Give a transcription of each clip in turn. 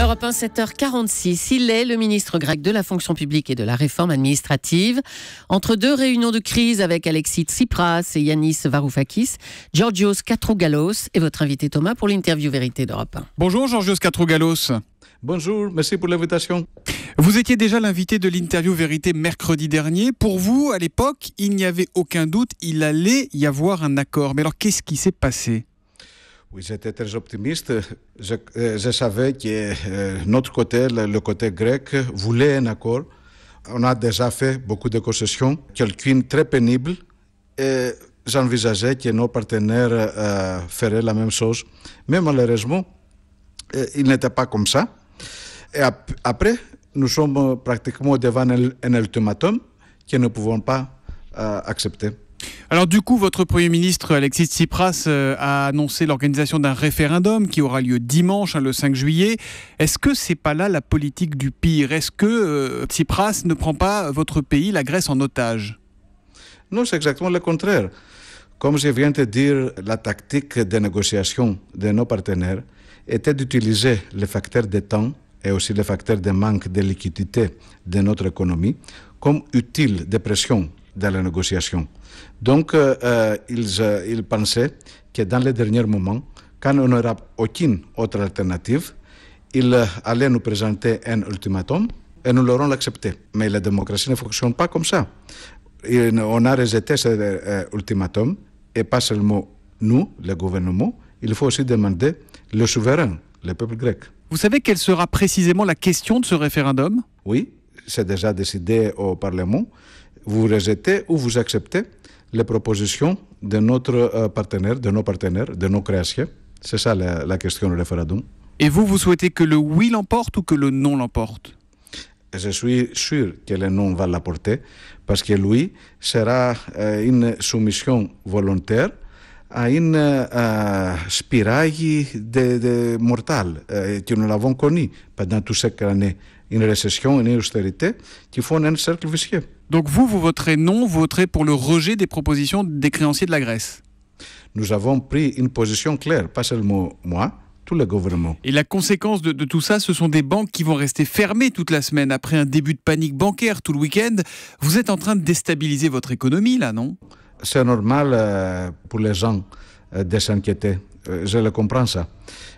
Europe 1, 7h46. Il est le ministre grec de la fonction publique et de la réforme administrative. Entre deux réunions de crise avec Alexis Tsipras et Yanis Varoufakis, Georgios Katrougalos est votre invité Thomas pour l'interview vérité d'Europe 1. Bonjour Georgios Katrougalos. Bonjour, merci pour l'invitation. Vous étiez déjà l'invité de l'interview vérité mercredi dernier. Pour vous, à l'époque, il n'y avait aucun doute, il allait y avoir un accord. Mais alors, qu'est-ce qui s'est passé ? Oui, j'étais très optimiste. Je savais que notre côté, le côté grec, voulait un accord. On a déjà fait beaucoup de concessions, quelques-unes très pénibles. Et j'envisageais que nos partenaires feraient la même chose. Mais malheureusement, il n'était pas comme ça. Et après, nous sommes pratiquement devant un ultimatum que nous ne pouvons pas accepter. Alors du coup, votre Premier ministre Alexis Tsipras a annoncé l'organisation d'un référendum qui aura lieu dimanche, le 5 juillet. Est-ce que c'est pas là la politique du pire ? Est-ce que Tsipras ne prend pas votre pays, la Grèce, en otage ? Non, c'est exactement le contraire. Comme je viens de dire, la tactique de négociation de nos partenaires était d'utiliser les facteurs de temps et aussi les facteurs de manque de liquidité de notre économie comme utiles de pression dans la négociation. Donc, ils pensaient que dans les derniers moments, quand on n'aura aucune autre alternative, ils allaient nous présenter un ultimatum et nous l'aurons accepté. Mais la démocratie ne fonctionne pas comme ça. On a rejeté cet ultimatum, et pas seulement nous, le gouvernement, il faut aussi demander le souverain, le peuple grec. Vous savez quelle sera précisément la question de ce référendum ? Oui, c'est déjà décidé au Parlement. Vous rejetez ou vous acceptez les propositions de notre partenaire, de nos partenaires, de nos créanciers. C'est ça la question du référendum. Et vous souhaitez que le oui l'emporte ou que le non l'emporte ? Je suis sûr que le non va l'emporter parce que le oui sera une soumission volontaire à une spirale mortale que nous l'avons connue pendant toutes ces années. Une récession, une austérité qui font un cercle vicieux. Donc vous voterez non, vous voterez pour le rejet des propositions des créanciers de la Grèce. Nous avons pris une position claire, pas seulement moi, tout le gouvernement. Et la conséquence de tout ça, ce sont des banques qui vont rester fermées toute la semaine après un début de panique bancaire tout le week-end. Vous êtes en train de déstabiliser votre économie là, non ? C'est normal pour les gens de s'inquiéter. Je le comprends ça.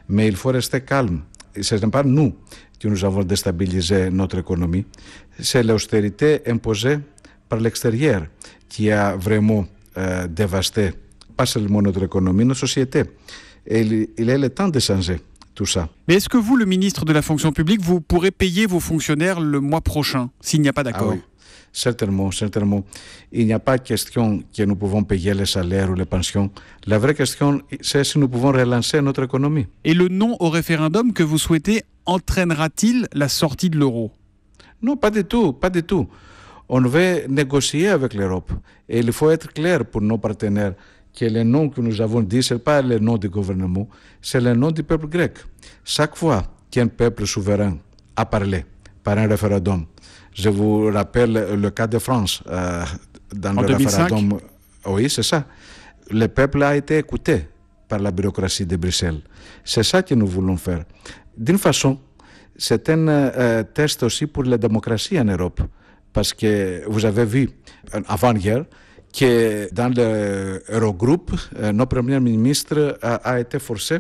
Mais il faut rester calme. Ce n'est pas nous que nous avons déstabilisé notre économie. C'est l'austérité imposée par l'extérieur qui a vraiment dévasté, pas seulement notre économie, notre société. Et il est le temps de changer tout ça. Mais est-ce que vous, le ministre de la fonction publique, vous pourrez payer vos fonctionnaires le mois prochain, s'il n'y a pas d'accord ? Oui. Certainement. Il n'y a pas de question que nous pouvons payer les salaires ou les pensions. La vraie question, c'est si nous pouvons relancer notre économie. Et le non au référendum que vous souhaitez entraînera-t-il la sortie de l'euro ? Non, pas du tout. On veut négocier avec l'Europe. Et il faut être clair pour nos partenaires que le nom que nous avons dit, ce n'est pas le nom du gouvernement, c'est le nom du peuple grec. Chaque fois qu'un peuple souverain a parlé par un référendum, je vous rappelle le cas de France, dans en le 2005. référendum. Oui, c'est ça. Le peuple a été écouté par la bureaucratie de Bruxelles. C'est ça que nous voulons faire. D'une façon, c'est un test aussi pour la démocratie en Europe. Parce que vous avez vu, avant-hier, que dans l'Eurogroupe, notre Premier ministre a été forcé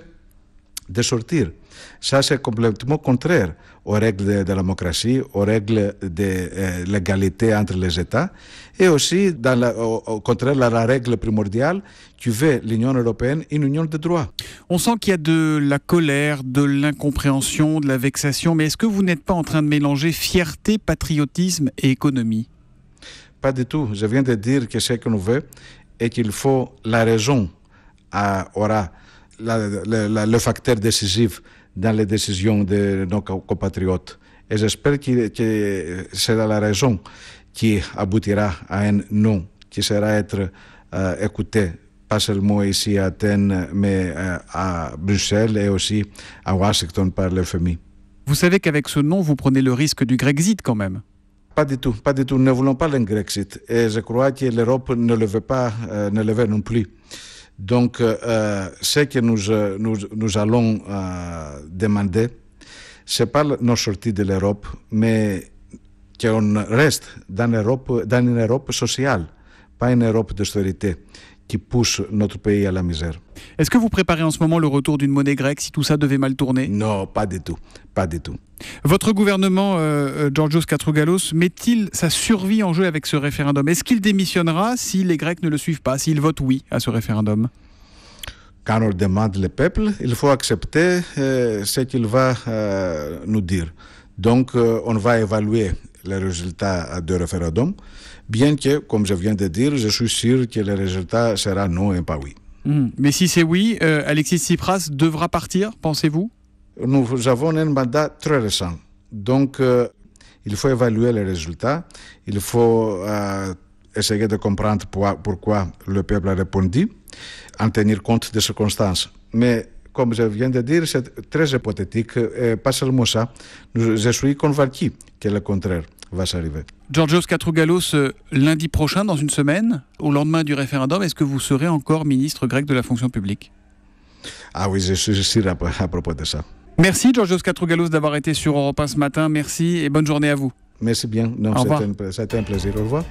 de sortir. Ça, c'est complètement contraire aux règles de la démocratie, aux règles de l'égalité entre les États, et aussi au contraire à la règle primordiale qui veut l'Union européenne une union de droit. On sent qu'il y a de la colère, de l'incompréhension, de la vexation, mais est-ce que vous n'êtes pas en train de mélanger fierté, patriotisme et économie ? Pas du tout. Je viens de dire que ce que nous voulons est qu'il faut la raison aura le facteur décisif dans les décisions de nos compatriotes. Et j'espère que c'est la raison qui aboutira à un non, qui sera être écouté, pas seulement ici à Athènes, mais à Bruxelles et aussi à Washington par le FMI. Vous savez qu'avec ce non, vous prenez le risque du Grexit quand même. Pas du tout. Nous ne voulons pas le Grexit. Et je crois que l'Europe ne le veut pas, ne le veut non plus. Donc, ce que nous allons demander, ce n'est pas notre sortie de l'Europe, mais qu'on reste dans une Europe sociale, pas une Europe d'austérité qui pousse notre pays à la misère. Est-ce que vous préparez en ce moment le retour d'une monnaie grecque si tout ça devait mal tourner? Non, pas du tout, pas du tout. Votre gouvernement, Georgios Katrougalos, met-il sa survie en jeu avec ce référendum? Est-ce qu'il démissionnera si les Grecs ne le suivent pas, s'ils votent oui à ce référendum? Quand on demande le peuple, il faut accepter ce qu'il va nous dire. Donc, on va évaluer les résultats du référendum, bien que, comme je viens de dire, je suis sûr que le résultat sera non et pas oui. Mais si c'est oui, Alexis Tsipras devra partir, pensez-vous? Nous avons un mandat très récent. Donc, il faut évaluer les résultats. Il faut essayer de comprendre pourquoi le peuple a répondu, en tenir compte des circonstances. Mais, comme je viens de dire, c'est très hypothétique. Et pas seulement ça. Je suis convaincu que le contraire va s'arriver. Georgios Katrougalos, lundi prochain, dans une semaine, au lendemain du référendum, est-ce que vous serez encore ministre grec de la fonction publique? Ah oui, je suis sûr à propos de ça. Merci Georgios Katrougalos d'avoir été sur Europe 1 ce matin. Merci et bonne journée à vous. Merci bien. C'était un plaisir. Au revoir.